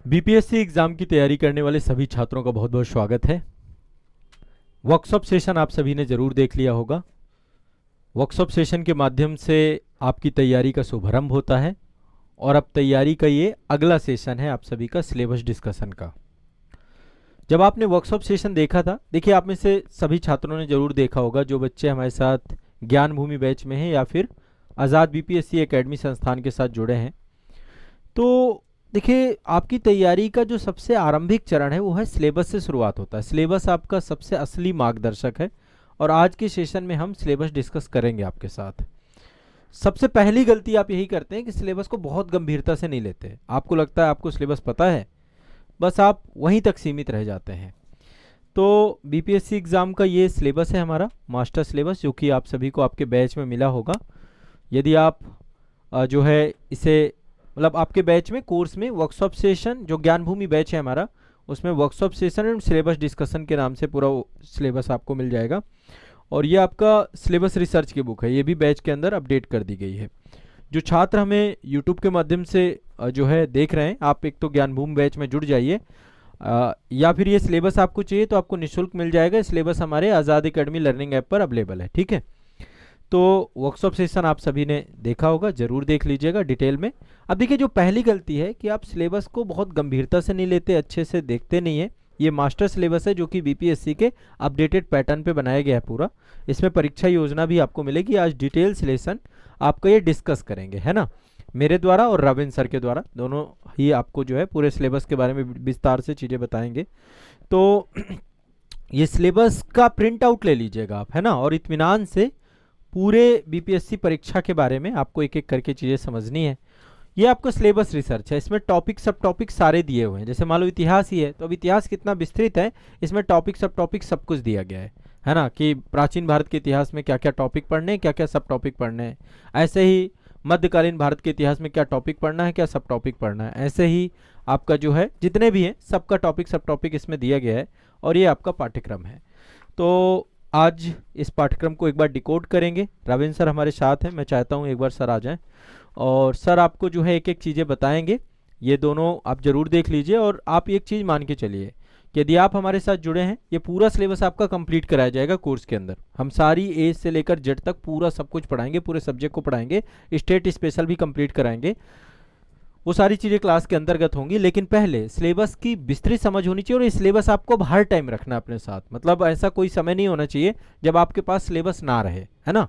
BPSC exam की तैयारी करने वाले सभी छात्रों का बहुत बहुत स्वागत है। वर्कशॉप सेशन आप सभी ने ज़रूर देख लिया होगा। वर्कशॉप सेशन के माध्यम से आपकी तैयारी का शुभारंभ होता है और अब तैयारी का ये अगला सेशन है आप सभी का सिलेबस डिस्कशन का। जब आपने वर्कशॉप सेशन देखा था, देखिए आप में से सभी छात्रों ने ज़रूर देखा होगा, जो बच्चे हमारे साथ ज्ञान भूमि बैच में हैं या फिर आज़ाद बीपीएससी एकेडमी संस्थान के साथ जुड़े हैं। तो देखिए आपकी तैयारी का जो सबसे आरंभिक चरण है वो है सिलेबस से शुरुआत होता है। सिलेबस आपका सबसे असली मार्गदर्शक है और आज के सेशन में हम सिलेबस डिस्कस करेंगे आपके साथ। सबसे पहली गलती आप यही करते हैं कि सिलेबस को बहुत गंभीरता से नहीं लेते। आपको लगता है आपको सिलेबस पता है, बस आप वहीं तक सीमित रह जाते हैं। तो बीपीएससी एग्ज़ाम का ये सिलेबस है हमारा मास्टर सिलेबस, जो कि आप सभी को आपके बैच में मिला होगा। यदि आप जो है इसे मतलब आपके बैच में कोर्स में वर्कशॉप सेशन, जो ज्ञान भूमि बैच है हमारा, उसमें workshop session and syllabus discussion के नाम से पूरा सिलेबस आपको मिल जाएगा। और ये आपका सिलेबस रिसर्च की बुक है, ये भी बैच के अंदर अपडेट कर दी गई है। जो छात्र हमें यूट्यूब के माध्यम से जो है देख रहे हैं, आप एक तो ज्ञान भूमि बैच में जुड़ जाइए, या फिर ये सिलेबस आपको चाहिए तो आपको निःशुल्क मिल जाएगा। सिलेबस हमारे आज़ाद एकेडमी लर्निंग ऐप पर अवेलेबल है, ठीक है। तो वर्कशॉप सेशन आप सभी ने देखा होगा, ज़रूर देख लीजिएगा डिटेल में। अब देखिए जो पहली गलती है कि आप सिलेबस को बहुत गंभीरता से नहीं लेते, अच्छे से देखते नहीं है। ये मास्टर सिलेबस है जो कि बीपीएससी के अपडेटेड पैटर्न पे बनाया गया है पूरा। इसमें परीक्षा योजना भी आपको मिलेगी। आज डिटेल सेशन आपका ये डिस्कस करेंगे, है ना, मेरे द्वारा और रविंद्र सर के द्वारा, दोनों ही आपको जो है पूरे सिलेबस के बारे में विस्तार से चीज़ें बताएंगे। तो ये सिलेबस का प्रिंट आउट ले लीजिएगा आप, है ना, और इत्मीनान से पूरे बीपीएससी परीक्षा के बारे में आपको एक एक करके चीज़ें समझनी है। ये आपका सिलेबस रिसर्च है, इसमें टॉपिक सब टॉपिक सारे दिए हुए हैं। जैसे मान लो इतिहास ही है तो अब इतिहास कितना विस्तृत है, इसमें टॉपिक सब कुछ दिया गया है ना, कि प्राचीन भारत के इतिहास में क्या क्या टॉपिक पढ़ने हैं, क्या क्या सब टॉपिक पढ़ने हैं। ऐसे ही मध्यकालीन भारत के इतिहास में क्या टॉपिक पढ़ना है, क्या सब टॉपिक पढ़ना है। ऐसे ही आपका जो है जितने भी हैं सबका टॉपिक सब टॉपिक इसमें दिया गया है और ये आपका पाठ्यक्रम है। तो आज इस पाठ्यक्रम को एक बार डिकोड करेंगे। रविंद्र सर हमारे साथ हैं, मैं चाहता हूँ एक बार सर आ जाएं और सर आपको जो है एक एक चीज़ें बताएंगे। ये दोनों आप ज़रूर देख लीजिए और आप एक चीज़ मान के चलिए कि यदि आप हमारे साथ जुड़े हैं, ये पूरा सिलेबस आपका कंप्लीट कराया जाएगा कोर्स के अंदर। हम सारी ए से लेकर जेड तक पूरा सब कुछ पढ़ाएंगे, पूरे सब्जेक्ट को पढ़ाएंगे, स्टेट स्पेशल भी कंप्लीट कराएंगे। वो सारी चीज़ें क्लास के अंतर्गत होंगी, लेकिन पहले सिलेबस की विस्तृत समझ होनी चाहिए और ये सिलेबस आपको अब हर टाइम रखना है अपने साथ। मतलब ऐसा कोई समय नहीं होना चाहिए जब आपके पास सिलेबस ना रहे, है ना।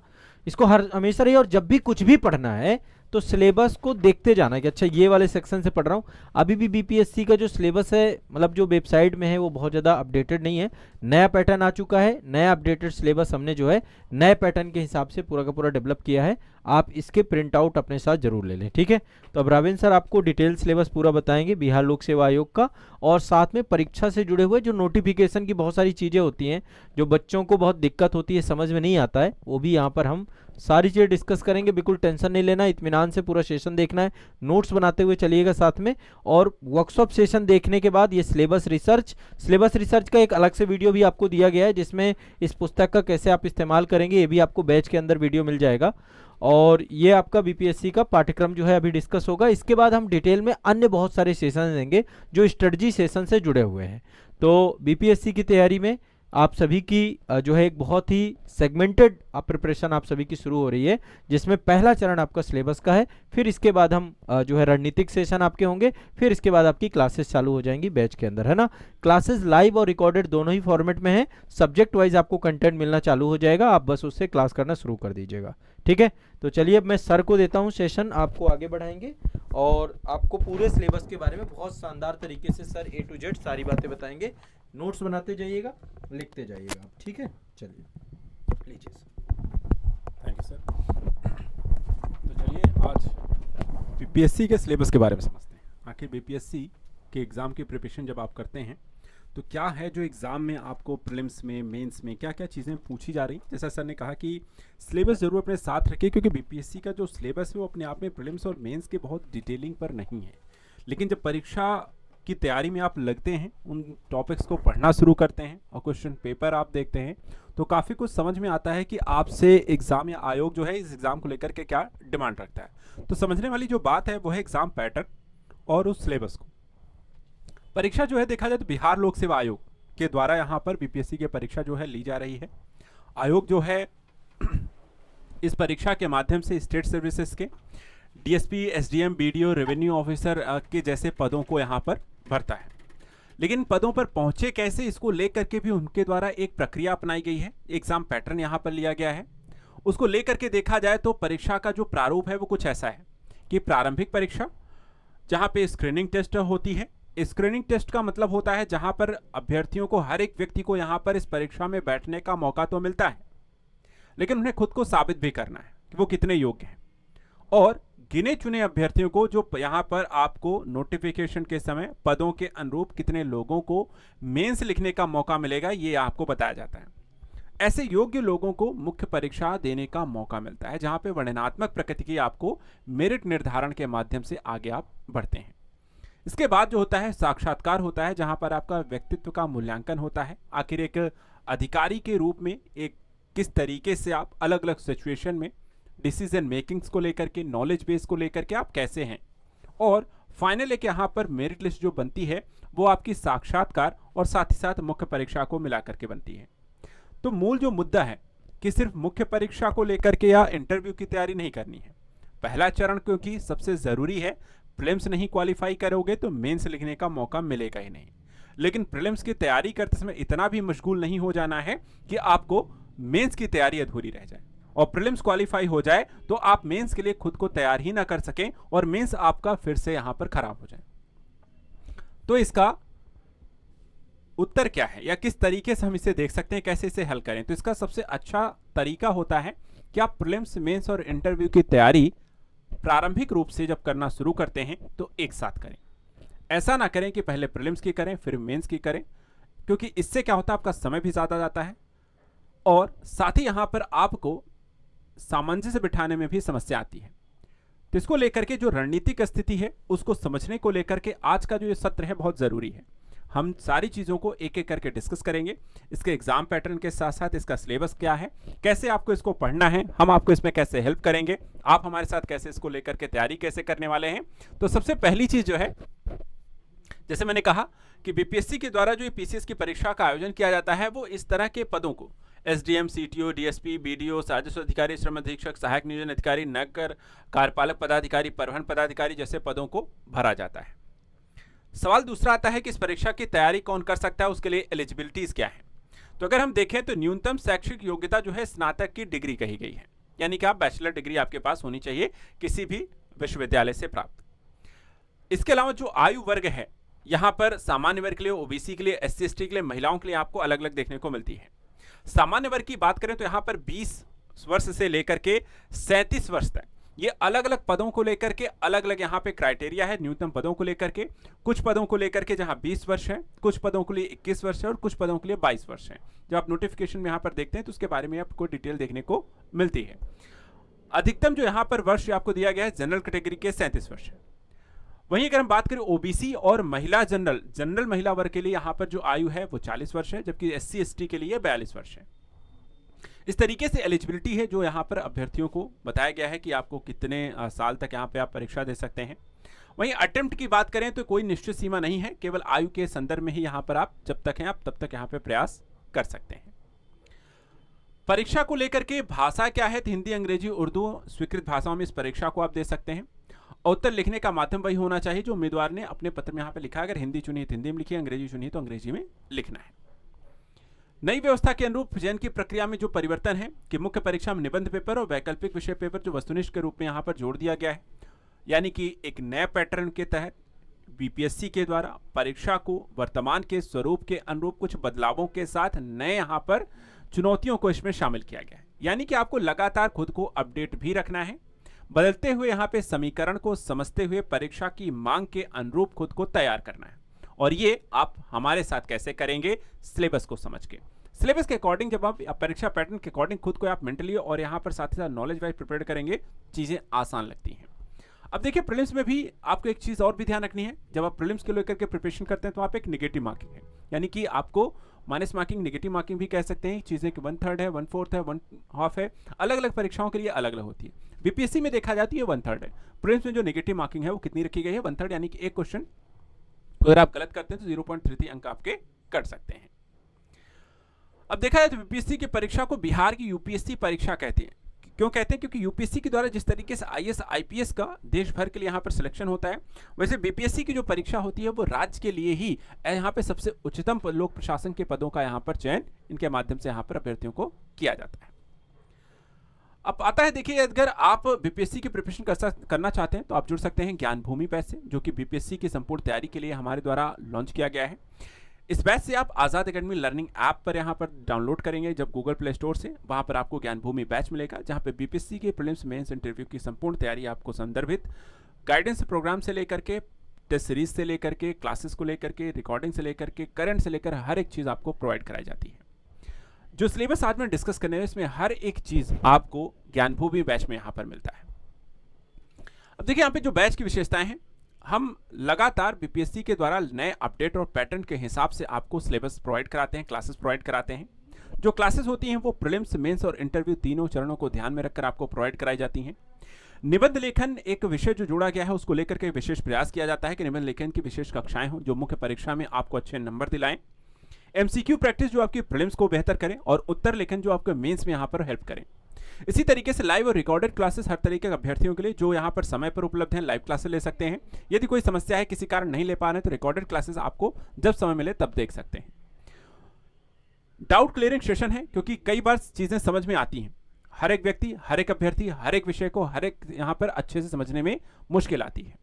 इसको हर हमेशा रही, और जब भी कुछ भी पढ़ना है तो सिलेबस को देखते जाना है कि अच्छा ये वाले सेक्शन से पढ़ रहा हूँ। अभी भी बीपीएससी का जो सिलेबस है, मतलब जो वेबसाइट में है, वो बहुत ज़्यादा अपडेटेड नहीं है। नया पैटर्न आ चुका है, नया अपडेटेड सिलेबस हमने जो है नए पैटर्न के हिसाब से पूरा का पूरा डेवलप किया है। आप इसके प्रिंट आउट अपने साथ जरूर ले लें, ठीक है। तो अब रविंद्र सर आपको डिटेल सिलेबस पूरा बताएंगे बिहार लोक सेवा आयोग का, और साथ में परीक्षा से जुड़े हुए जो नोटिफिकेशन की बहुत सारी चीज़ें होती हैं, जो बच्चों को बहुत दिक्कत होती है, समझ में नहीं आता है, वो भी यहाँ पर हम सारी चीज़ें डिस्कस करेंगे। बिल्कुल टेंशन नहीं लेना, इत्मीनान से पूरा सेशन देखना है, नोट्स बनाते हुए चलिएगा साथ में। और वर्कशॉप सेशन देखने के बाद ये सिलेबस रिसर्च का एक अलग से वीडियो भी आपको दिया गया है, जिसमें इस पुस्तक का कैसे आप इस्तेमाल करेंगे ये भी आपको बैच के अंदर वीडियो मिल जाएगा। और ये आपका बीपीएससी का पाठ्यक्रम जो है अभी डिस्कस होगा। इसके बाद हम डिटेल में अन्य बहुत सारे सेशन देंगे जो स्ट्रेटजी सेशन से जुड़े हुए हैं। तो बीपीएससी की तैयारी में आप सभी की जो है एक बहुत ही सेगमेंटेड प्रिपरेशन आप सभी की शुरू हो रही है, जिसमें पहला चरण आपका सिलेबस का है। फिर इसके बाद हम जो है रणनीतिक सेशन आपके होंगे, फिर इसके बाद आपकी क्लासेस चालू हो जाएंगी बैच के अंदर, है ना। क्लासेस लाइव और रिकॉर्डेड दोनों ही फॉर्मेट में है। सब्जेक्ट वाइज आपको कंटेंट मिलना चालू हो जाएगा, आप बस उससे क्लास करना शुरू कर दीजिएगा, ठीक है। तो चलिए अब मैं सर को देता हूँ सेशन, आपको आगे बढ़ाएंगे और आपको पूरे सिलेबस के बारे में बहुत शानदार तरीके से सर A to Z सारी बातें बताएंगे। नोट्स बनाते जाइएगा, लिखते जाइएगा आप, ठीक है। चलिए लीजिए सर। Thank you sir. तो चलिए आज बीपीएससी के सिलेबस के बारे में समझते हैं। आखिर बीपीएससी के एग्ज़ाम की प्रिपरेशन जब आप करते हैं तो क्या है जो एग्ज़ाम में आपको प्रीलिम्स में, मेंस में क्या क्या चीज़ें पूछी जा रही। जैसा सर ने कहा कि सिलेबस ज़रूर अपने साथ रखिए, क्योंकि बीपीएससी का जो सिलेबस है वो अपने आप में प्रीलिम्स और मेंस के बहुत डिटेलिंग पर नहीं है। लेकिन जब परीक्षा की तैयारी में आप लगते हैं, उन टॉपिक्स को पढ़ना शुरू करते हैं और क्वेश्चन पेपर आप देखते हैं, तो काफ़ी कुछ समझ में आता है कि आपसे एग्ज़ाम या आयोग जो है इस एग्ज़ाम को लेकर के क्या डिमांड रखता है। तो समझने वाली जो बात है वो है एग्ज़ाम पैटर्न और उस सिलेबस को। परीक्षा जो है देखा जाए तो बिहार लोक सेवा आयोग के द्वारा यहाँ पर बीपीएससी की परीक्षा जो है ली जा रही है। आयोग जो है इस परीक्षा के माध्यम से स्टेट सर्विसेज के DSP, SDM, BDO, revenue officer के जैसे पदों को यहाँ पर भरता है। लेकिन पदों पर पहुंचे कैसे, इसको लेकर के भी उनके द्वारा एक प्रक्रिया अपनाई गई है, एग्जाम पैटर्न यहाँ पर लिया गया है। उसको लेकर के देखा जाए तो परीक्षा का जो प्रारूप है वो कुछ ऐसा है कि प्रारंभिक परीक्षा जहाँ पे स्क्रीनिंग टेस्ट होती है। स्क्रीनिंग टेस्ट का मतलब होता है जहाँ पर अभ्यर्थियों को, हर एक व्यक्ति को यहाँ पर इस परीक्षा में बैठने का मौका तो मिलता है, लेकिन उन्हें खुद को साबित भी करना है कि वो कितने योग्य हैं। और गिने चुने अभ्यर्थियों को जो यहाँ पर आपको नोटिफिकेशन के समय पदों के अनुरूप कितने लोगों को मेंस लिखने का मौका मिलेगा, ये आपको बताया जाता है। ऐसे योग्य लोगों को मुख्य परीक्षा देने का मौका मिलता है, जहां पे वर्णनात्मक प्रकृति की आपको मेरिट निर्धारण के माध्यम से आगे आप बढ़ते हैं। इसके बाद जो होता है साक्षात्कार होता है, जहां पर आपका व्यक्तित्व का मूल्यांकन होता है। आखिर एक अधिकारी के रूप में एक किस तरीके से आप अलग अलग सिचुएशन में डिसीजन मेकिंग्स को लेकर के, नॉलेज बेस को लेकर के आप कैसे हैं। और फाइनल एक यहाँ पर मेरिट लिस्ट जो बनती है वो आपकी साक्षात्कार और साथ ही साथ मुख्य परीक्षा को मिला करके बनती है। तो मूल जो मुद्दा है कि सिर्फ मुख्य परीक्षा को लेकर के या इंटरव्यू की तैयारी नहीं करनी है। पहला चरण क्योंकि सबसे जरूरी है, प्रीलिम्स नहीं क्वालिफाई करोगे तो मेंस लिखने का मौका मिलेगा ही नहीं। लेकिन प्रीलिम्स की तैयारी करते समय इतना भी मशगूल नहीं हो जाना है कि आपको मेंस की तैयारी अधूरी रह जाए और प्रीलिम्स क्वालिफाई हो जाए तो आप मेंस के लिए खुद को तैयार ही ना कर सकें और मेंस आपका फिर से यहां पर खराब हो जाए। तो इसका उत्तर क्या है या किस तरीके से हम इसे देख सकते हैं, कैसे इसे हल करें? तो इसका सबसे अच्छा तरीका होता है कि आप प्रीलिम्स, मेंस और इंटरव्यू की तैयारी प्रारंभिक रूप से जब करना शुरू करते हैं तो एक साथ करें। ऐसा ना करें कि पहले प्रीलिम्स की करें फिर मेंस की करें, क्योंकि इससे क्या होता है आपका समय भी ज्यादा जाता है और साथ ही यहां पर आपको सामंजस्य बिठाने में भी समस्या आती है। तो इसको लेकर के जो रणनीतिक स्थिति है उसको समझने को लेकर के आज का जो ये सत्र है बहुत जरूरी है। हम सारी चीजों को एक एक करके डिस्कस करेंगे, इसके एग्जाम पैटर्न के साथ साथ इसका सिलेबस क्या है, कैसे आपको इसको पढ़ना है, हम आपको इसमें कैसे हेल्प करेंगे, आप हमारे साथ कैसे इसको लेकर के तैयारी कैसे करने वाले हैं। तो सबसे पहली चीज जो है, जैसे मैंने कहा कि बीपीएससी के द्वारा जो पीसीएस की परीक्षा का आयोजन किया जाता है वो इस तरह के पदों को एसडीएम, सीटीओ, डीएसपी, बीडीओ, राजस्व अधिकारी, श्रम अधीक्षक, सहायक नियोजन अधिकारी, नगर कार्यपालक पदाधिकारी, परिवहन पदाधिकारी जैसे पदों को भरा जाता है। सवाल दूसरा आता है कि इस परीक्षा की तैयारी कौन कर सकता है, उसके लिए एलिजिबिलिटीज क्या है। तो अगर हम देखें तो न्यूनतम शैक्षिक योग्यता जो है स्नातक की डिग्री कही गई है, यानी कि आप बैचलर डिग्री आपके पास होनी चाहिए किसी भी विश्वविद्यालय से प्राप्त। इसके अलावा जो आयु वर्ग है यहां पर सामान्य वर्ग के लिए, ओबीसी के लिए, एससी एसटी के लिए, महिलाओं के लिए आपको अलग अलग देखने को मिलती है। सामान्य वर्ग की बात करें तो यहां पर 20 वर्ष से लेकर के 37 वर्ष तक ये अलग अलग पदों को लेकर के अलग अलग यहाँ पे क्राइटेरिया है न्यूनतम पदों को लेकर के। कुछ पदों को लेकर के जहां 20 वर्ष है, कुछ पदों के लिए 21 वर्ष है और कुछ पदों के लिए 22 वर्ष है। जब आप नोटिफिकेशन में यहाँ पर देखते हैं तो उसके बारे में आपको डिटेल देखने को मिलती है। अधिकतम जो यहाँ पर वर्ष आपको दिया गया है जनरल कैटेगरी के 37 वर्ष है। वहीं अगर हम बात करें ओबीसी और महिला जनरल महिला वर्ग के लिए यहाँ पर जो आयु है वो 40 वर्ष है, जबकि एससी एसटी के लिए 42 वर्ष है। इस तरीके से एलिजिबिलिटी है जो यहाँ पर अभ्यर्थियों को बताया गया है कि आपको कितने साल तक यहाँ पे आप परीक्षा दे सकते हैं। वहीं अटेम्प्ट की बात करें तो कोई निश्चित सीमा नहीं है, केवल आयु के संदर्भ में ही यहाँ पर आप जब तक हैं आप तब तक यहाँ पे प्रयास कर सकते हैं। परीक्षा को लेकर के भाषा क्या है, तो हिंदी, अंग्रेजी, उर्दू स्वीकृत भाषाओं में इस परीक्षा को आप दे सकते हैं। उत्तर लिखने का माध्यम वही होना चाहिए जो उम्मीदवार ने अपने पत्र में यहाँ पे लिखा है। अगर हिंदी चुनी है तो हिंदी में लिखिए, अंग्रेजी चुनी है तो अंग्रेजी में लिखना है। नई व्यवस्था के अनुरूप चयन की प्रक्रिया में जो परिवर्तन है कि मुख्य परीक्षा में निबंध पेपर और वैकल्पिक विषय पेपर जो वस्तुनिष्ठ के रूप में यहाँ पर जोड़ दिया गया है, यानी कि एक नए पैटर्न के तहत बीपीएससी के द्वारा परीक्षा को वर्तमान के स्वरूप के अनुरूप कुछ बदलावों के साथ नए यहाँ पर चुनौतियों को इसमें शामिल किया गया है। यानी कि आपको लगातार खुद को अपडेट भी रखना है, बदलते हुए यहाँ पे समीकरण को समझते हुए परीक्षा की मांग के अनुरूप खुद को तैयार करना है। और ये आप हमारे साथ कैसे करेंगे, सिलेबस को समझ के। सिलेबस के अकॉर्डिंग जब आप परीक्षा पैटर्न के अकॉर्डिंग खुद को आप मेंटली और यहाँ पर साथ ही साथ नॉलेज वाइज प्रिपेयर करेंगे, चीजें आसान लगती हैं। अब देखिए प्रीलिम्स में भी आपको एक चीज और भी ध्यान रखनी है। जब आप प्रीलिम्स के लेकर के प्रिपरेशन करते हैं तो आप एक नेगेटिव मार्किंग है, यानी कि आपको माइनस मार्किंग, नेगेटिव मार्किंग भी कह सकते हैं। चीजें कि 1/3 है, 1/4 है, 1/2 है, अलग अलग परीक्षाओं के लिए अलग अलग होती है। बीपीएससी में देखा जाती है 1/3 है। प्रीलिम्स में जो नेगेटिव मार्किंग है वो कितनी रखी गई है, 1/3, यानी कि एक क्वेश्चन तो अगर आप गलत करते हैं तो 0.33 अंक आपके कट सकते हैं। अब देखा जाए तो बीपीएससी की परीक्षा को बिहार की यूपीएससी परीक्षा कहते हैं। क्यों कहते हैं? क्योंकि यूपीएससी के द्वारा जिस तरीके से आईएएस आईपीएस का देश भर के लिए यहाँ पर सिलेक्शन होता है, वैसे बीपीएससी की जो परीक्षा होती है वो राज्य के लिए ही यहाँ पे सबसे उच्चतम लोक प्रशासन के पदों का यहाँ पर चयन इनके माध्यम से यहाँ पर अभ्यर्थियों को किया जाता है। अब आता है, देखिए, अगर आप बीपीएससी की प्रिपरेशन करना चाहते हैं तो आप जुड़ सकते हैं ज्ञान भूमि बैच से, जो कि बीपीएससी की संपूर्ण तैयारी के लिए हमारे द्वारा लॉन्च किया गया है। इस बैच से आप आज़ाद एकेडमी लर्निंग ऐप पर यहाँ पर डाउनलोड करेंगे जब गूगल प्ले स्टोर से, वहाँ पर आपको ज्ञान भूमि बैच मिलेगा, जहाँ पे बीपीएससी के प्रीलिम्स मेंस इंटरव्यू की संपूर्ण तैयारी आपको संदर्भित गाइडेंस प्रोग्राम से लेकर के, टेस्ट सीरीज से लेकर के, क्लासेस को लेकर के, रिकॉर्डिंग से लेकर के, करंट से लेकर हर एक चीज़ आपको प्रोवाइड कराई जाती है। जो सिलेबस आज में डिस्कस करने हैं इसमें हर एक चीज़ आपको ज्ञान भूमि बैच में यहाँ पर मिलता है। अब देखिए यहाँ पे जो बैच की विशेषताएं हैं, हम लगातार बीपीएससी के द्वारा नए अपडेट और पैटर्न के हिसाब से आपको सिलेबस प्रोवाइड कराते हैं, क्लासेस प्रोवाइड कराते हैं। जो क्लासेस होती हैं वो प्रीलिम्स, मेंस और इंटरव्यू तीनों चरणों को ध्यान में रखकर आपको प्रोवाइड कराई जाती हैं। निबंध लेखन एक विषय जो जोड़ा गया है उसको लेकर के विशेष प्रयास किया जाता है कि निबंध लेखन की विशेष कक्षाएं हों जो मुख्य परीक्षा में आपको अच्छे नंबर दिलाएं। एमसीक्यू प्रैक्टिस जो आपकी प्रीलिम्स को बेहतर करें और उत्तर लेखन जो आपके मेंस में यहाँ पर हेल्प करें। इसी तरीके से लाइव और रिकॉर्डेड क्लासेस हर तरीके के अभ्यर्थियों के लिए जो यहाँ पर समय पर उपलब्ध हैं, लाइव क्लासेस ले सकते हैं। यदि कोई समस्या है, किसी कारण नहीं ले पा रहे हैं, तो रिकॉर्डेड क्लासेस आपको जब समय मिले तब देख सकते हैं। डाउट क्लियरिंग सेशन है, क्योंकि कई बार चीजें समझ में आती हैं, हर एक व्यक्ति, हर एक अभ्यर्थी, हर एक विषय को हर एक यहाँ पर अच्छे से समझने में मुश्किल आती है।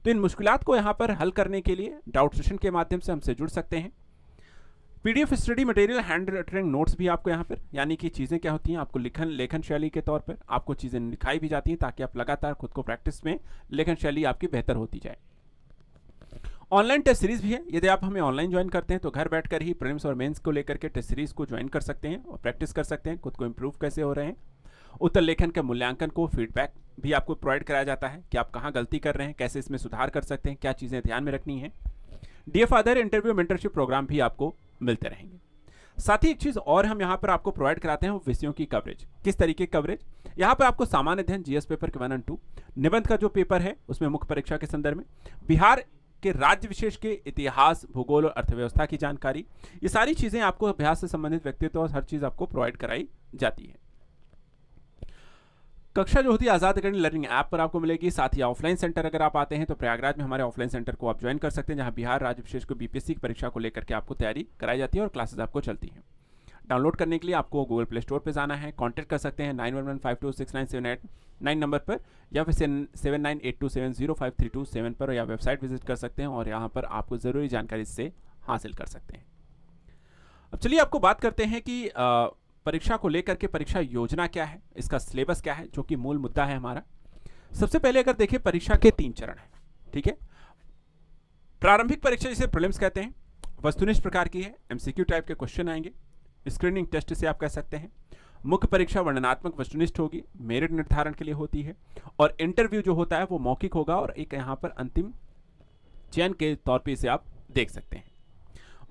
तो इन मुश्किलात को यहाँ पर हल करने के लिए डाउट सेशन के माध्यम से हमसे जुड़ सकते हैं। PDF study material, handwritten notes भी आपको यहाँ पर, यानी कि चीज़ें क्या होती हैं, आपको लेखन शैली के तौर पर आपको चीज़ें लिखाई भी जाती हैं ताकि आप लगातार खुद को प्रैक्टिस में लेखन शैली आपकी बेहतर होती जाए। ऑनलाइन टेस्ट सीरीज भी है, यदि आप हमें ऑनलाइन ज्वाइन करते हैं तो घर बैठकर ही प्रीलिम्स और मेंस को लेकर के टेस्ट सीरीज को ज्वाइन कर सकते हैं और प्रैक्टिस कर सकते हैं, खुद को इंप्रूव कैसे हो रहे हैं। उत्तर लेखन के मूल्यांकन को फीडबैक भी आपको प्रोवाइड कराया जाता है कि आप कहाँ गलती कर रहे हैं, कैसे इसमें सुधार कर सकते हैं, क्या चीज़ें ध्यान में रखनी है। डीएफ आधार इंटरव्यू मेंटरशिप प्रोग्राम भी आपको मिलते रहेंगे। साथ ही एक चीज़ और हम यहाँ पर आपको प्रोवाइड कराते हैं वो विषयों की कवरेज। किस तरीके की कवरेज? यहाँ पर आपको सामान्य अध्ययन जीएस पेपर के 1 और 2, निबंध का जो पेपर है उसमें मुख्य परीक्षा के संदर्भ में, बिहार के राज्य विशेष के इतिहास, भूगोल और अर्थव्यवस्था की जानकारी, ये सारी चीज़ें आपको अभ्यास से संबंधित व्यक्तित्व और हर चीज़ आपको प्रोवाइड कराई जाती है। कक्षा जो होती है आज़ाद एकेडमी लर्निंग ऐप पर आपको मिलेगी। साथ ही ऑफलाइन सेंटर अगर आप आते हैं तो प्रयागराज में हमारे ऑफलाइन सेंटर को आप ज्वाइन कर सकते हैं, जहां बिहार राज्य विशेष को बीपीएससी की परीक्षा को लेकर के आपको तैयारी कराई जाती है और क्लासेस आपको चलती हैं। डाउनलोड करने के लिए आपको गूगल प्ले स्टोर पर जाना है, कॉन्टैक्ट कर सकते हैं 9115269789 नंबर पर, या फिर 7982705327 पर, या वेबसाइट विजिट कर सकते हैं और यहाँ पर आपको ज़रूरी जानकारी इससे हासिल कर सकते हैं। अब चलिए आपको बात करते हैं कि परीक्षा को लेकर के परीक्षा योजना क्या है, इसका सिलेबस क्या है, जो कि मूल मुद्दा है हमारा। सबसे पहले अगर देखिए परीक्षा के 3 चरण हैं, ठीक है। प्रारंभिक परीक्षा जिसे प्रीलिम्स कहते हैं, वस्तुनिष्ठ प्रकार की है, एमसीक्यू टाइप के क्वेश्चन आएंगे, स्क्रीनिंग टेस्ट से आप कह सकते हैं। मुख्य परीक्षा वर्णनात्मक वस्तुनिष्ठ होगी, मेरिट निर्धारण के लिए होती है, और इंटरव्यू जो होता है वो मौखिक होगा और एक यहाँ पर अंतिम चयन के तौर पर इसे आप देख सकते हैं।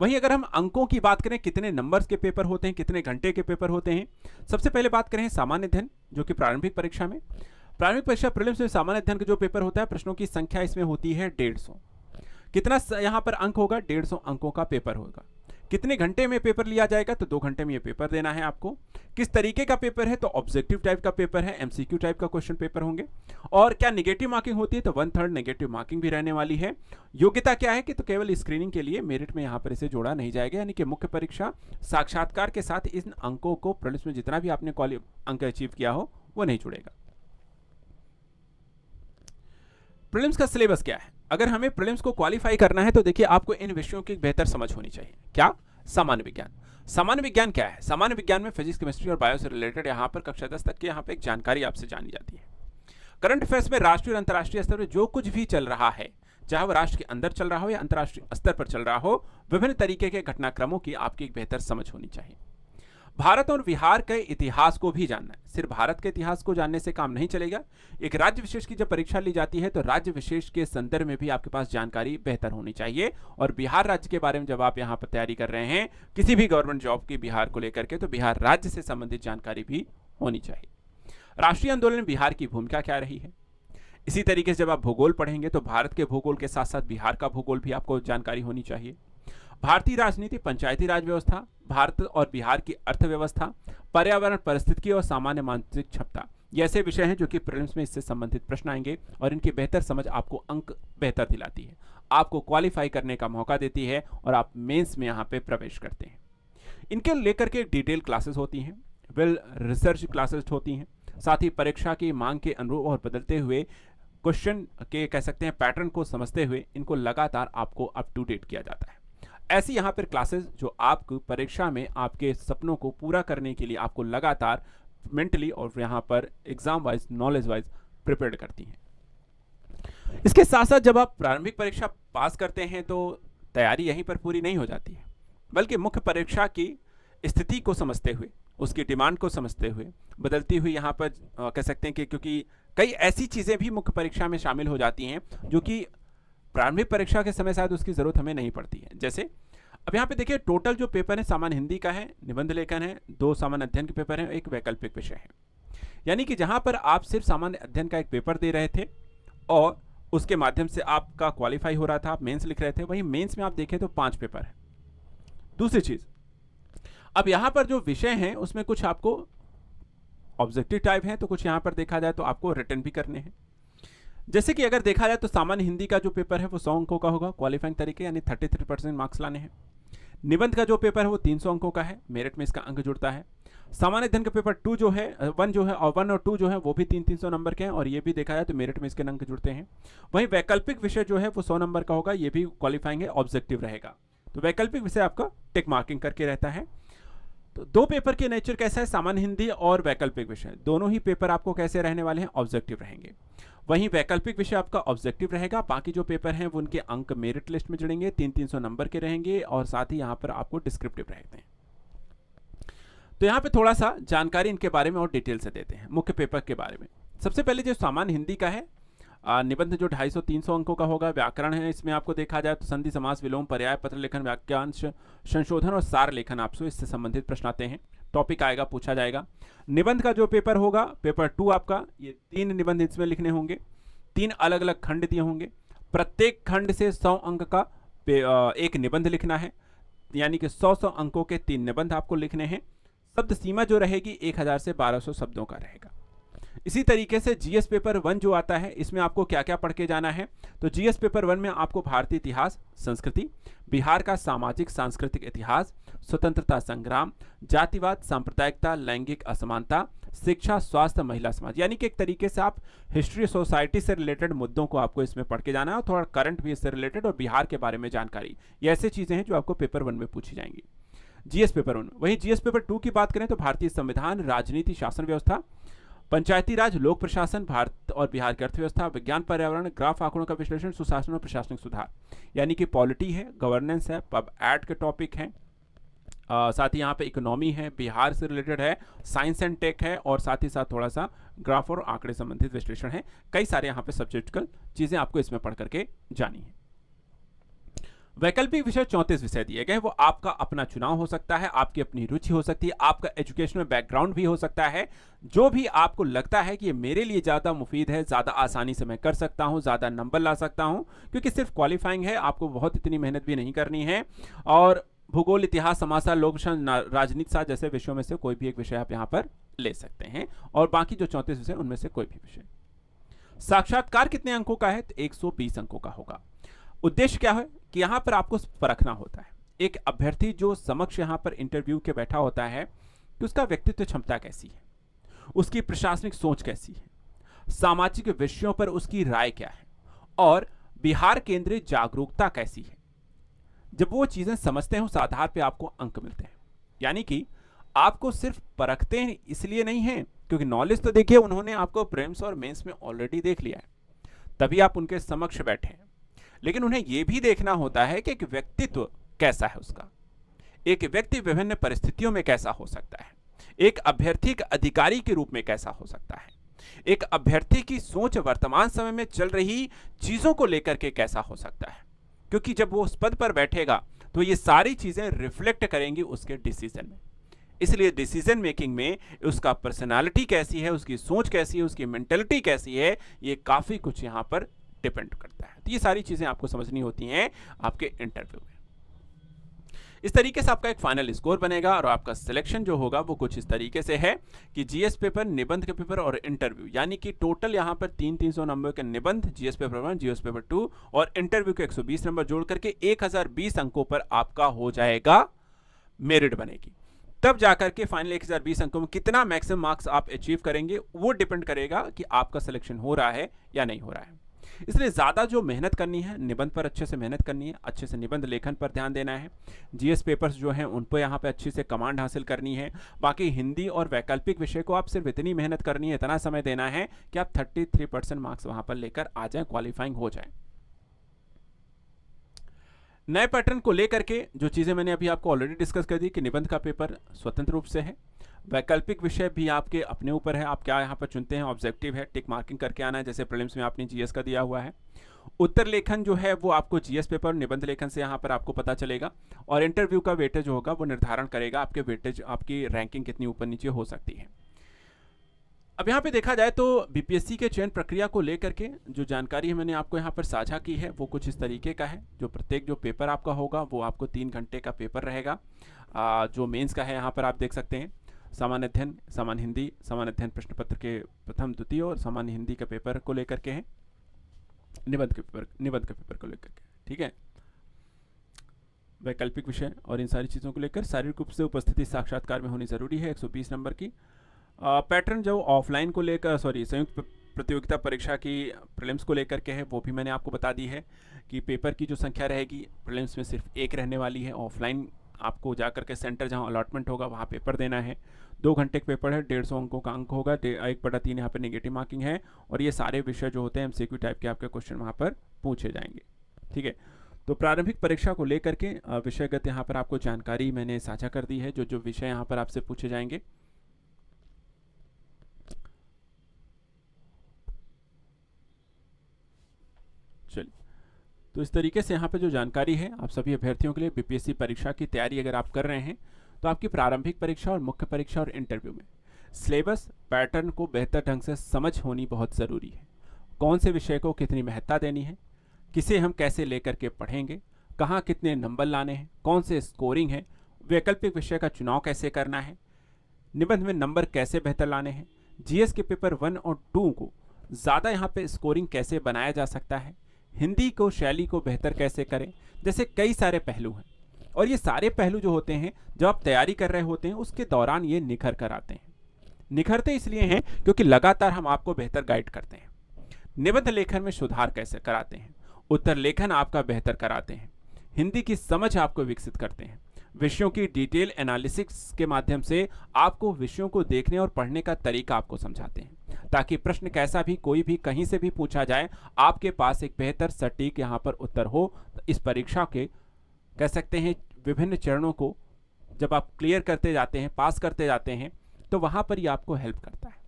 वहीं अगर हम अंकों की बात करें, कितने नंबर्स के पेपर होते हैं, कितने घंटे के पेपर होते हैं, सबसे पहले बात करें सामान्य अध्ययन, जो कि प्रारंभिक परीक्षा में, प्रारंभिक परीक्षा प्रीलिम्स में सामान्य अध्ययन का जो पेपर होता है, प्रश्नों की संख्या इसमें होती है 150। कितना यहाँ पर अंक होगा? 150 अंकों का पेपर होगा। कितने घंटे में पेपर लिया जाएगा? तो 2 घंटे में ये पेपर देना है आपको। किस तरीके का पेपर है? तो ऑब्जेक्टिव टाइप का पेपर है, एमसीक्यू टाइप का क्वेश्चन पेपर होंगे। और क्या नेगेटिव मार्किंग होती है? तो 1/3 नेगेटिव मार्किंग भी रहने वाली है। योग्यता क्या है कि तो केवल स्क्रीनिंग के लिए मेरिट में यहाँ पर इसे जोड़ा नहीं जाएगा, यानी कि मुख्य परीक्षा साक्षात्कार के साथ इन अंकों को प्रीलिम्स में जितना भी आपने अंक अचीव किया हो वो नहीं जुड़ेगा। प्रीलिम्स का सिलेबस क्या है? अगर हमें प्रीलिम्स को क्वालिफाई करना है तो देखिए आपको इन विषयों की बेहतर समझ होनी चाहिए। क्या? सामान्य विज्ञान। सामान्य विज्ञान क्या है? सामान्य विज्ञान में फिजिक्स, केमिस्ट्री और बायो से रिलेटेड यहाँ पर कक्षा 10 तक की यहाँ पे एक जानकारी आपसे जानी जाती है। करंट अफेयर्स में राष्ट्रीय और अंतर्राष्ट्रीय स्तर पर जो कुछ भी चल रहा है, चाहे वो राष्ट्र के अंदर चल रहा हो या अंतर्राष्ट्रीय स्तर पर चल रहा हो, विभिन्न तरीके के घटनाक्रमों की आपकी एक बेहतर समझ होनी चाहिए। भारत और बिहार के इतिहास को भी जानना है। सिर्फ भारत के इतिहास को जानने से काम नहीं चलेगा। एक राज्य विशेष की जब परीक्षा ली जाती है तो राज्य विशेष के संदर्भ में भी आपके पास जानकारी बेहतर होनी चाहिए। और बिहार राज्य के बारे में जब आप यहाँ पर तैयारी कर रहे हैं किसी भी गवर्नमेंट जॉब की बिहार को लेकर के, तो बिहार राज्य से संबंधित जानकारी भी होनी चाहिए। राष्ट्रीय आंदोलन में बिहार की भूमिका क्या रही है? इसी तरीके से जब आप भूगोल पढ़ेंगे तो भारत के भूगोल के साथ साथ बिहार का भूगोल भी आपको जानकारी होनी चाहिए। भारतीय राजनीति, पंचायती राज व्यवस्था, भारत और बिहार की अर्थव्यवस्था, पर्यावरण परिस्थिति और सामान्य मानसिक क्षमता, ये ऐसे विषय हैं जो कि प्रीलिम्स में इससे संबंधित प्रश्न आएंगे और इनकी बेहतर समझ आपको अंक बेहतर दिलाती है, आपको क्वालिफाई करने का मौका देती है और आप मेंस में यहाँ पे प्रवेश करते हैं। इनके लेकर के डिटेल क्लासेस होती हैं, वेल रिसर्च क्लासेस होती हैं, साथ ही परीक्षा की मांग के अनुरूप और बदलते हुए क्वेश्चन के कह सकते हैं पैटर्न को समझते हुए इनको लगातार आपको अप टू डेट किया जाता है। ऐसी यहाँ पर क्लासेस जो आपको परीक्षा में आपके सपनों को पूरा करने के लिए आपको लगातार मेंटली और यहाँ पर exam wise, knowledge wise prepare करती हैं। इसके साथ साथ जब आप प्रारंभिक परीक्षा पास करते हैं तो तैयारी यहीं पर पूरी नहीं हो जाती है, बल्कि मुख्य परीक्षा की स्थिति को समझते हुए, उसकी डिमांड को समझते हुए, बदलती हुई यहाँ पर कह सकते हैं कि क्योंकि कई ऐसी चीज़ें भी मुख्य परीक्षा में शामिल हो जाती हैं जो कि प्रारंभिक परीक्षा के समय शायद उसकी ज़रूरत हमें नहीं पड़ती है। जैसे अब यहाँ पे देखिए, टोटल जो पेपर है सामान्य हिंदी का है, निबंध लेखन है, 2 सामान्य अध्ययन के पेपर हैं, एक वैकल्पिक विषय है। यानी कि जहाँ पर आप सिर्फ सामान्य अध्ययन का एक पेपर दे रहे थे और उसके माध्यम से आपका क्वालिफाई हो रहा था, आप मेंस लिख रहे थे, वहीं मेंस में आप देखें तो 5 पेपर है। दूसरी चीज़, अब यहाँ पर जो विषय हैं उसमें कुछ आपको ऑब्जेक्टिव टाइप हैं, तो कुछ यहाँ पर देखा जाए तो आपको रिटर्न भी करने हैं। जैसे कि अगर देखा जाए तो सामान्य हिंदी का जो पेपर है वो 100 अंकों का होगा क्वालिफाइंग तरीके, यानी 33% मार्क्स लाने हैं। निबंध का जो पेपर है वो 300 अंकों का है, मेरिट में इसका अंक जुड़ता है। सामान्य अध्ययन का पेपर 2 जो है, 1 जो है और 1 और 2 जो है वो भी 300 नंबर के हैं और ये भी देखा जाए तो मेरिट में इसके अंक जुड़ते हैं। वहीं वैकल्पिक विषय जो है वो 100 नंबर का होगा, ये भी क्वालिफाइंग है, ऑब्जेक्टिव रहेगा। तो वैकल्पिक विषय आपका टिक मार्किंग करके रहता है। तो 2 पेपर के नेचर कैसा है, सामान्य हिंदी और वैकल्पिक विषय, दोनों ही पेपर आपको कैसे रहने वाले हैं, ऑब्जेक्टिव रहेंगे। वहीं वैकल्पिक विषय आपका ऑब्जेक्टिव रहेगा, बाकी जो पेपर हैं वो उनके अंक मेरिट लिस्ट में जुड़ेंगे, 300 नंबर के रहेंगे और साथ ही यहाँ पर आपको डिस्क्रिप्टिव रहते हैं। तो यहाँ पे थोड़ा सा जानकारी इनके बारे में और डिटेल से देते हैं मुख्य पेपर के बारे में। सबसे पहले जो सामान्य हिंदी का है, निबंध जो 250-300 अंकों का होगा। व्याकरण है, इसमें आपको देखा जाए तो संधि, समास, विलोम, पर्याय, पत्र लेखन, वाक्यांश संशोधन और सार लेखन, आपसे इससे संबंधित प्रश्न आते हैं, टॉपिक आएगा, पूछा जाएगा। निबंध का जो पेपर होगा, पेपर 2 आपका, ये 3 निबंध इसमें लिखने होंगे, 3 अलग अलग खंड दिए होंगे, प्रत्येक खंड से 100 अंक का एक निबंध लिखना है, यानी कि 100 अंकों के 3 निबंध आपको लिखने हैं। शब्द सीमा जो रहेगी 1000 से 1200 शब्दों का रहेगा। इसी तरीके से जीएस पेपर 1 जो आता है, इसमें आपको क्या क्या पढ़ के जाना है, तो जीएस पेपर 1 में आपको भारतीय इतिहास, संस्कृति, बिहार का सामाजिक सांस्कृतिक इतिहास, स्वतंत्रता संग्राम, जातिवाद, सांप्रदायिकता, लैंगिक असमानता, शिक्षा, स्वास्थ्य, महिला समाज, यानी कि एक तरीके से आप हिस्ट्री, सोसाइटी से रिलेटेड मुद्दों को आपको इसमें पढ़ के जाना है और थोड़ा करंट भी इससे रिलेटेड और बिहार के बारे में जानकारी, ये ऐसी चीजें हैं जो आपको पेपर 1 में पूछी जाएंगी, जीएस पेपर 1। वहीं जीएस पेपर 2 की बात करें तो भारतीय संविधान, राजनीति, शासन व्यवस्था, पंचायती राज, लोक प्रशासन, भारत और बिहार की अर्थव्यवस्था, विज्ञान पर्यावरण, ग्राफ आंकड़ों का विश्लेषण, सुशासन और प्रशासनिक सुधार, यानी कि पॉलिटी है, गवर्नेंस है, पब एड के टॉपिक हैं, साथ ही यहाँ पे इकोनॉमी है, बिहार से रिलेटेड है, साइंस एंड टेक है और साथ ही साथ थोड़ा सा ग्राफ और आंकड़े संबंधित विश्लेषण है। कई सारे यहाँ पे सब्जेक्टिकल चीजें आपको इसमें पढ़ करके जानी है। वैकल्पिक विषय 34 विषय दिए गए, वो आपका अपना चुनाव हो सकता है, आपकी अपनी रुचि हो सकती है, आपका एजुकेशनल बैकग्राउंड भी हो सकता है, जो भी आपको लगता है कि ये मेरे लिए ज़्यादा मुफीद है, ज़्यादा आसानी से मैं कर सकता हूँ, ज़्यादा नंबर ला सकता हूँ, क्योंकि सिर्फ क्वालिफाइंग है, आपको बहुत इतनी मेहनत भी नहीं करनी है। और भूगोल, इतिहास, समाचार, लोक राजनीति शास्त्र जैसे विषयों में से कोई भी एक विषय आप यहाँ पर ले सकते हैं और बाकी जो 34 विषय उनमें से कोई भी विषय। साक्षात्कार कितने अंकों का है, तो 120 अंकों का होगा। उद्देश्य क्या है कि यहाँ पर आपको परखना होता है, एक अभ्यर्थी जो समक्ष यहाँ पर इंटरव्यू के बैठा होता है कि उसका व्यक्तित्व क्षमता कैसी है, उसकी प्रशासनिक सोच कैसी है, सामाजिक विषयों पर उसकी राय क्या है और बिहार केंद्रित जागरूकता कैसी है। जब वो चीजें समझते हैं उस आधार पर आपको अंक मिलते हैं। यानी कि आपको सिर्फ परखते हैं इसलिए नहीं है, क्योंकि नॉलेज तो देखिए उन्होंने आपको प्रीलिम्स और मेंस में ऑलरेडी देख लिया है, तभी आप उनके समक्ष बैठे हैं, लेकिन उन्हें यह भी देखना होता है कि एक व्यक्तित्व कैसा है उसका, एक व्यक्ति विभिन्न परिस्थितियों में कैसा हो सकता है, एक अभ्यर्थी एक अधिकारी के रूप में कैसा हो सकता है, एक अभ्यर्थी की सोच वर्तमान समय में चल रही चीजों को लेकर के कैसा हो सकता है, क्योंकि जब वो उस पद पर बैठेगा तो ये सारी चीजें रिफ्लेक्ट करेंगी उसके डिसीजन में। इसलिए डिसीजन मेकिंग में उसका पर्सनालिटी कैसी है, उसकी सोच कैसी है, उसकी मेंटेलिटी कैसी है, ये काफी कुछ यहां पर डिपेंड करता है। तो ये सारी चीजें आपको समझनी होती हैं आपके इंटरव्यू में। इस तरीके से आपका एक फाइनल स्कोर बनेगा और आपका सिलेक्शन जो होगा वो कुछ इस तरीके से है कि जीएस पेपर, निबंध के पेपर और इंटरव्यू, यानी कि टोटल यहाँ पर 300 नंबर के निबंध, जीएस पेपर 1, जीएस पेपर 2 और इंटरव्यू के 120 नंबर जोड़ करके 1020 अंकों पर आपका हो जाएगा, मेरिट बनेगी। तब जाकर के फाइनल 1020 अंकों में कितना मैक्सिमम मार्क्स आप अचीव करेंगे वो डिपेंड करेगा कि आपका सिलेक्शन हो रहा है या नहीं हो रहा है। इसलिए ज़्यादा जो मेहनत करनी है, निबंध पर अच्छे से मेहनत करनी है, अच्छे से निबंध लेखन पर ध्यान देना है, जीएस पेपर्स जो हैं उन पर यहाँ पे अच्छी से कमांड हासिल करनी है। बाकी हिंदी और वैकल्पिक विषय को आप सिर्फ इतनी मेहनत करनी है, इतना समय देना है कि आप 33% मार्क्स वहाँ पर लेकर आ जाएं, क्वालिफाइंग हो जाएं। नए पैटर्न को लेकर के जो चीज़ें मैंने अभी आपको ऑलरेडी डिस्कस कर दी कि निबंध का पेपर स्वतंत्र रूप से है, वैकल्पिक विषय भी आपके अपने ऊपर है, आप क्या यहाँ पर चुनते हैं, ऑब्जेक्टिव है, टिक मार्किंग करके आना है, जैसे प्रीलिम्स में आपने जीएस का दिया हुआ है। उत्तर लेखन जो है वो आपको जीएस पेपर, निबंध लेखन से यहाँ पर आपको पता चलेगा, और इंटरव्यू का वेटेज होगा वो निर्धारण करेगा आपके वेटेज, आपकी रैंकिंग कितनी ऊपर नीचे हो सकती है। अब यहाँ पे देखा जाए तो बीपीएससी के चयन प्रक्रिया को लेकर के जो जानकारी है मैंने आपको यहाँ पर साझा की है वो कुछ इस तरीके का है। जो प्रत्येक जो पेपर आपका होगा वो आपको 3 घंटे का पेपर रहेगा। जो मेंस का है यहाँ पर आप देख सकते हैं, सामान्य अध्ययन, सामान्य हिंदी, सामान्य अध्ययन प्रश्न पत्र के प्रथम, द्वितीय और सामान्य हिंदी के पेपर को लेकर के है, निबंध के पेपर को लेकर के, ठीक है। वैकल्पिक विषय और इन सारी चीज़ों को लेकर शारीरिक रूप से उपस्थिति साक्षात्कार में होनी जरूरी है, 120 नंबर की। पैटर्न जो ऑफलाइन को लेकर, संयुक्त प्रतियोगिता परीक्षा की प्रीलिम्स को लेकर के है वो भी मैंने आपको बता दी है कि पेपर की जो संख्या रहेगी प्रीलिम्स में सिर्फ 1 रहने वाली है। ऑफलाइन आपको जाकर के सेंटर जहां अलॉटमेंट होगा वहां पेपर देना है। 2 घंटे का पेपर है, 150 अंकों का अंक होगा, 1/3 यहाँ पर नेगेटिव मार्किंग है, और ये सारे विषय जो होते हैं एमसीक्यू टाइप के आपके क्वेश्चन वहाँ पर पूछे जाएंगे, ठीक है। तो प्रारंभिक परीक्षा को लेकर के विषयगत यहाँ पर आपको जानकारी मैंने साझा कर दी है, जो जो विषय यहाँ पर आपसे पूछे जाएंगे। चलिए, तो इस तरीके से यहाँ पे जो जानकारी है आप सभी अभ्यर्थियों के लिए बीपीएससी परीक्षा की तैयारी अगर आप कर रहे हैं तो आपकी प्रारंभिक परीक्षा और मुख्य परीक्षा और इंटरव्यू में सिलेबस पैटर्न को बेहतर ढंग से समझ होनी बहुत ज़रूरी है। कौन से विषय को कितनी महत्ता देनी है, किसे हम कैसे लेकर के पढ़ेंगे, कहाँ कितने नंबर लाने हैं, कौन से स्कोरिंग है, वैकल्पिक विषय का चुनाव कैसे करना है, निबंध में नंबर कैसे बेहतर लाने हैं, जीएस के पेपर 1 और 2 को ज़्यादा यहाँ पे स्कोरिंग कैसे बनाया जा सकता है, हिंदी को शैली को बेहतर कैसे करें, जैसे कई सारे पहलू हैं। और ये सारे पहलू जो होते हैं जब आप तैयारी कर रहे होते हैं उसके दौरान ये निखर कर आते हैं। निखरते इसलिए हैं क्योंकि लगातार हम आपको बेहतर गाइड करते हैं। निबंध लेखन में सुधार कैसे कराते हैं, उत्तर लेखन आपका बेहतर कराते हैं, हिंदी की समझ आपको विकसित करते हैं, विषयों की डिटेल एनालिसिस के माध्यम से आपको विषयों को देखने और पढ़ने का तरीका आपको समझाते हैं, ताकि प्रश्न कैसा भी कोई भी कहीं से भी पूछा जाए आपके पास एक बेहतर सटीक यहाँ पर उत्तर हो। इस परीक्षा के कह सकते हैं विभिन्न चरणों को जब आप क्लियर करते जाते हैं, पास करते जाते हैं, तो वहाँ पर ये आपको हेल्प करता है।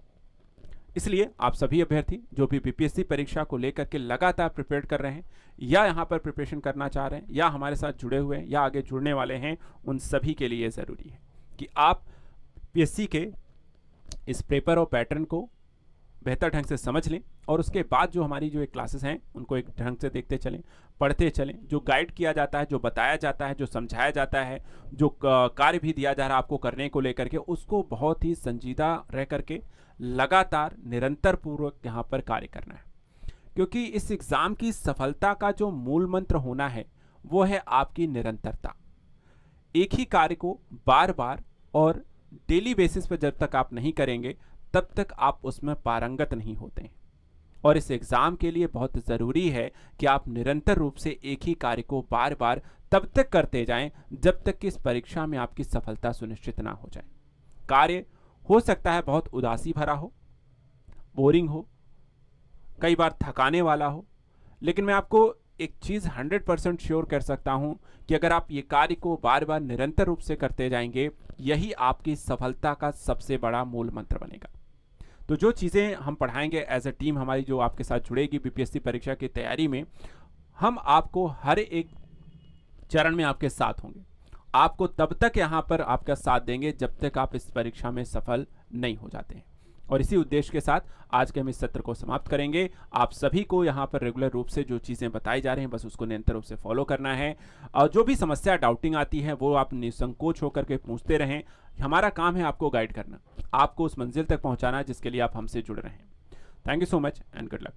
इसलिए आप सभी अभ्यर्थी जो भी बीपीएससी परीक्षा को लेकर के लगातार प्रिपेयर कर रहे हैं या यहाँ पर प्रिपरेशन करना चाह रहे हैं या हमारे साथ जुड़े हुए हैं या आगे जुड़ने वाले हैं, उन सभी के लिए ज़रूरी है कि आप पीएससी के इस पेपर और पैटर्न को बेहतर ढंग से समझ लें और उसके बाद जो हमारी जो एक क्लासेस हैं उनको एक ढंग से देखते चलें, पढ़ते चलें। जो गाइड किया जाता है, जो बताया जाता है, जो समझाया जाता है, जो कार्य भी दिया जा रहा है आपको करने को लेकर के, उसको बहुत ही संजीदा रह करके लगातार निरंतर पूर्वक यहाँ पर कार्य करना है। क्योंकि इस एग्ज़ाम की सफलता का जो मूल मंत्र होना है वो है आपकी निरंतरता। एक ही कार्य को बार बार और डेली बेसिस पर जब तक आप नहीं करेंगे तब तक आप उसमें पारंगत नहीं होते हैं। और इस एग्ज़ाम के लिए बहुत ज़रूरी है कि आप निरंतर रूप से एक ही कार्य को बार बार तब तक करते जाएं जब तक कि इस परीक्षा में आपकी सफलता सुनिश्चित ना हो जाए। कार्य हो सकता है बहुत उदासी भरा हो, बोरिंग हो, कई बार थकाने वाला हो, लेकिन मैं आपको एक चीज़ 100% श्योर कर सकता हूं कि अगर आप ये कार्य को बार बार निरंतर रूप से करते जाएंगे, यही आपकी सफलता का सबसे बड़ा मूल मंत्र बनेगा। तो जो चीज़ें हम पढ़ाएंगे एज ए टीम हमारी जो आपके साथ जुड़ेगी बीपीएससी परीक्षा की तैयारी में, हम आपको हर एक चरण में आपके साथ होंगे। आपको तब तक यहाँ पर आपका साथ देंगे जब तक आप इस परीक्षा में सफल नहीं हो जाते हैं। और इसी उद्देश्य के साथ आज के हम इस सत्र को समाप्त करेंगे। आप सभी को यहाँ पर रेगुलर रूप से जो चीज़ें बताई जा रही हैं बस उसको निरंतर रूप से फॉलो करना है, और जो भी समस्या डाउटिंग आती है वो आप निसंकोच होकर के पूछते रहें। हमारा काम है आपको गाइड करना, आपको उस मंजिल तक पहुँचाना जिसके लिए आप हमसे जुड़ रहे हैं। Thank you so much and good luck.